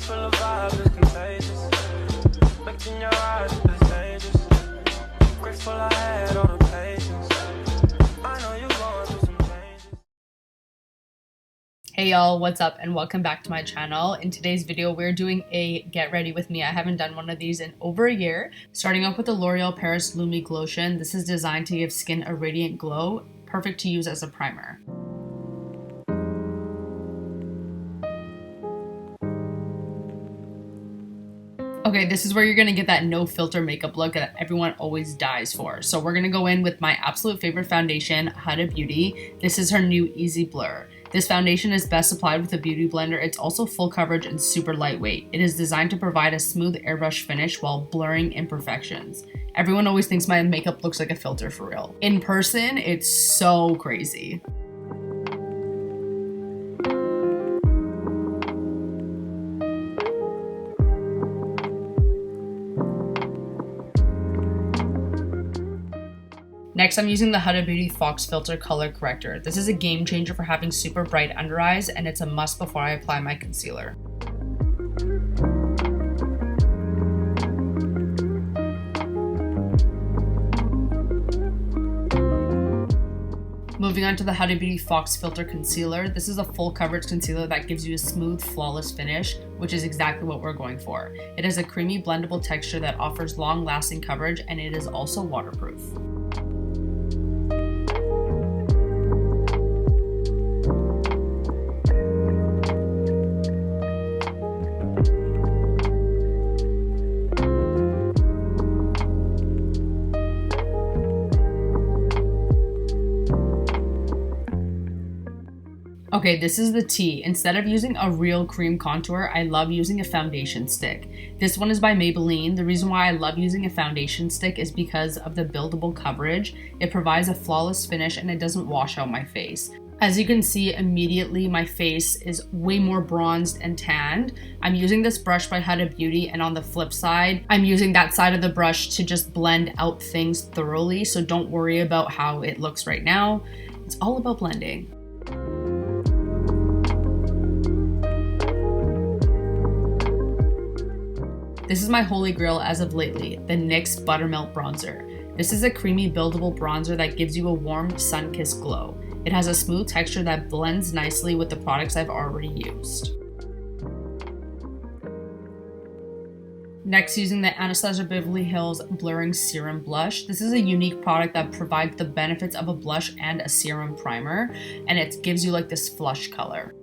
Spiritual vibe is contagious. Look in your eyes, it's dangerous. Grateful I had all the patience. I know you're going through some changes. Hey y'all, what's up and welcome back to my channel. In today's video, we're doing a get ready with me. I haven't done one of these in over a year. Starting off with the L'Oreal Paris Lumi Glotion. This is designed to give skin a radiant glow, perfect to use as a primer. Okay, this is where you're gonna get that no filter makeup look that everyone always dies for. So we're gonna go in with my absolute favorite foundation, Huda Beauty. This is her new Easy Blur. This foundation is best applied with a beauty blender. It's also full coverage and super lightweight. It is designed to provide a smooth airbrush finish while blurring imperfections. Everyone always thinks my makeup looks like a filter for real. In person, it's so crazy. Next, I'm using the Huda Beauty Fox Filter Color Corrector. This is a game changer for having super bright under eyes, and it's a must before I apply my concealer. Moving on to the Huda Beauty Fox Filter Concealer. This is a full coverage concealer that gives you a smooth, flawless finish, which is exactly what we're going for. It has a creamy, blendable texture that offers long-lasting coverage, and it is also waterproof. Okay, this is the tea. Instead of using a real cream contour, I love using a foundation stick. This one is by Maybelline. The reason why I love using a foundation stick is because of the buildable coverage. It provides a flawless finish and it doesn't wash out my face. As you can see, immediately my face is way more bronzed and tanned. I'm using this brush by Huda Beauty, and on the flip side, I'm using that side of the brush to just blend out things thoroughly, so don't worry about how it looks right now. It's all about blending. This is my holy grail as of lately, the NYX Buttermelt Bronzer. This is a creamy buildable bronzer that gives you a warm sun-kissed glow. It has a smooth texture that blends nicely with the products I've already used. Next, using the Anastasia Beverly Hills Blurring Serum Blush. This is a unique product that provides the benefits of a blush and a serum primer, and it gives you like this flush color.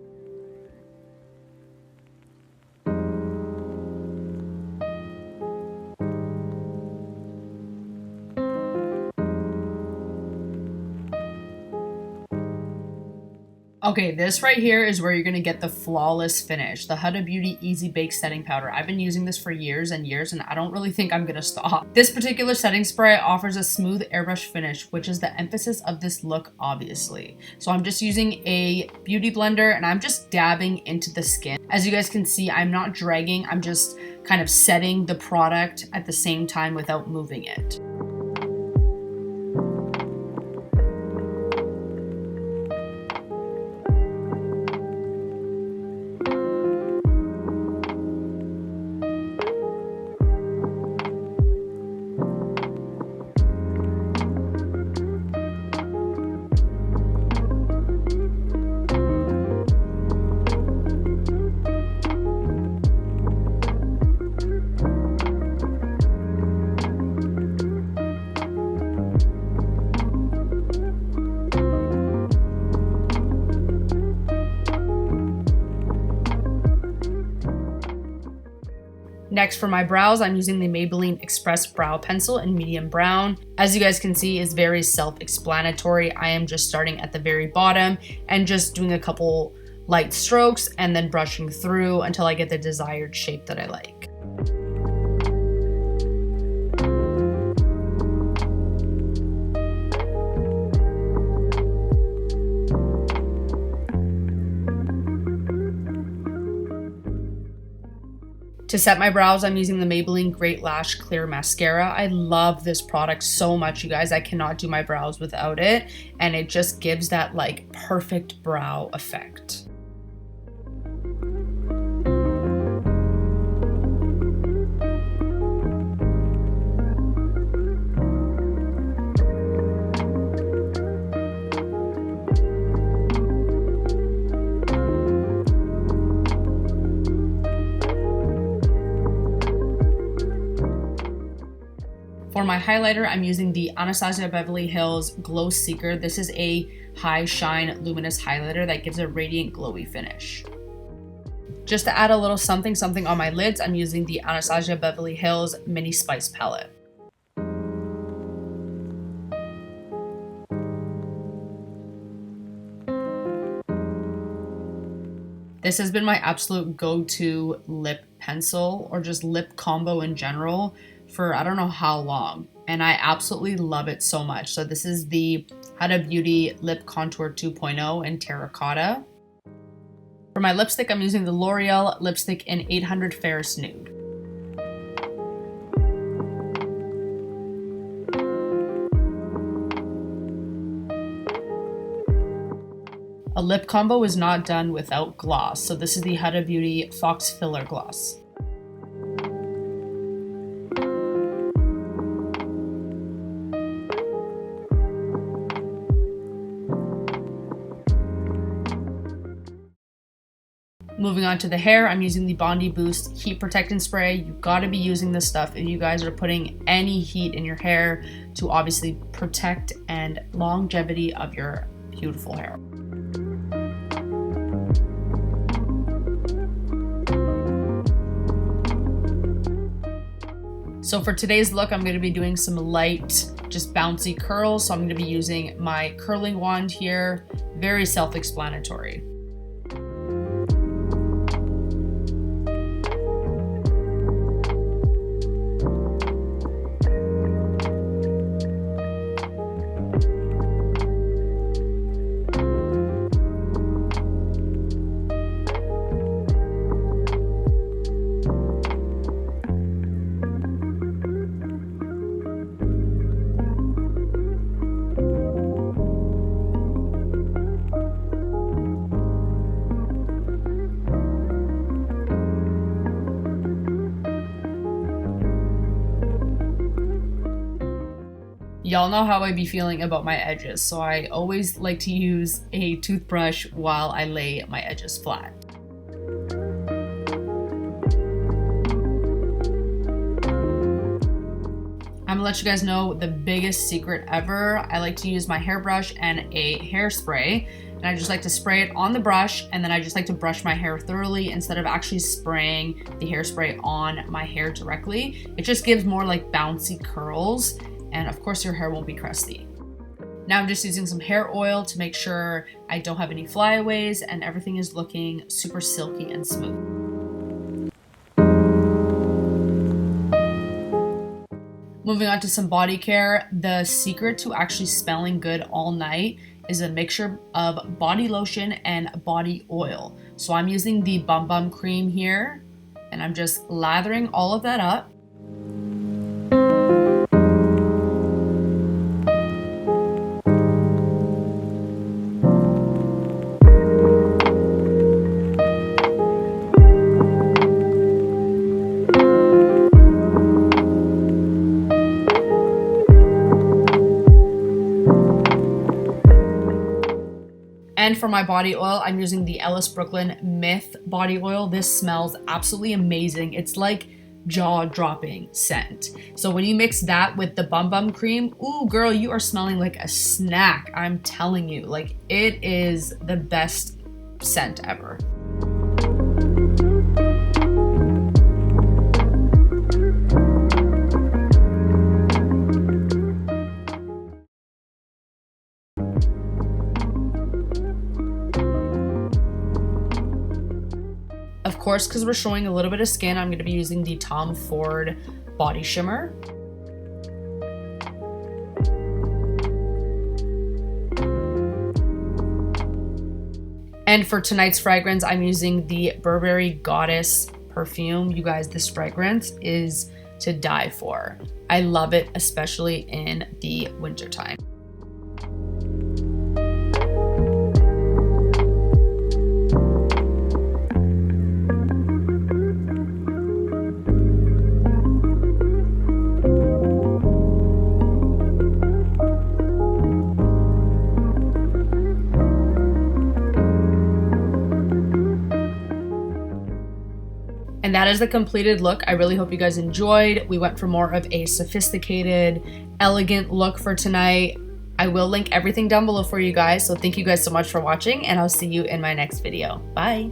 Okay, this right here is where you're gonna get the flawless finish. The Huda Beauty Easy Bake Setting Powder. I've been using this for years and years, and I don't really think I'm gonna stop. This particular setting spray offers a smooth airbrush finish, which is the emphasis of this look, obviously. So I'm just using a beauty blender and I'm just dabbing into the skin. As you guys can see, I'm not dragging, I'm just kind of setting the product at the same time without moving it. Next, for my brows, I'm using the Maybelline Express Brow Pencil in medium brown. As you guys can see, it's very self-explanatory. I am just starting at the very bottom and just doing a couple light strokes and then brushing through until I get the desired shape that I like. To set my brows, I'm using the Maybelline Great Lash Clear Mascara. I love this product so much, you guys. I cannot do my brows without it, and it just gives that like perfect brow effect. For my highlighter, I'm using the Anastasia Beverly Hills Glow Seeker. This is a high shine luminous highlighter that gives a radiant glowy finish. Just to add a little something on my lids, I'm using the Anastasia Beverly Hills Mini Spice palette. This has been my absolute go-to lip pencil or just lip combo in general for I don't know how long, and I absolutely love it so much. So this is the Huda Beauty Lip Contour 2.0 in Terracotta. For my lipstick, I'm using the L'Oreal lipstick in 800 Ferris Nude. A lip combo is not done without gloss, so this is the Huda Beauty Fox Filler Gloss. Moving on to the hair, I'm using the Bondi Boost Heat Protectant Spray. You gotta be using this stuff if you guys are putting any heat in your hair to obviously protect and longevity of your beautiful hair. So for today's look, I'm going to be doing some light, just bouncy curls. So I'm going to be using my curling wand here. Very self-explanatory. Y'all know how I be feeling about my edges, so I always like to use a toothbrush while I lay my edges flat. I'm gonna let you guys know the biggest secret ever. I like to use my hairbrush and a hairspray, and I just like to spray it on the brush, and then I just like to brush my hair thoroughly instead of actually spraying the hairspray on my hair directly. It just gives more like bouncy curls, and of course your hair won't be crusty. Now I'm just using some hair oil to make sure I don't have any flyaways and everything is looking super silky and smooth. Moving on to some body care. The secret to actually smelling good all night is a mixture of body lotion and body oil. So I'm using the Bum Bum cream here, and I'm just lathering all of that up. And for my body oil, I'm using the Ellis Brooklyn Myth body oil. This smells absolutely amazing. It's like jaw-dropping scent. So when you mix that with the Bum Bum cream, ooh girl, you are smelling like a snack. I'm telling you, like it is the best scent ever. Of course, because we're showing a little bit of skin, I'm going to be using the Tom Ford Body Shimmer. And for tonight's fragrance, I'm using the Burberry Goddess perfume. You guys, this fragrance is to die for. I love it, especially in the wintertime. And that is the completed look. I really hope you guys enjoyed. We went for more of a sophisticated, elegant look for tonight. I will link everything down below for you guys. So thank you guys so much for watching, and I'll see you in my next video. Bye.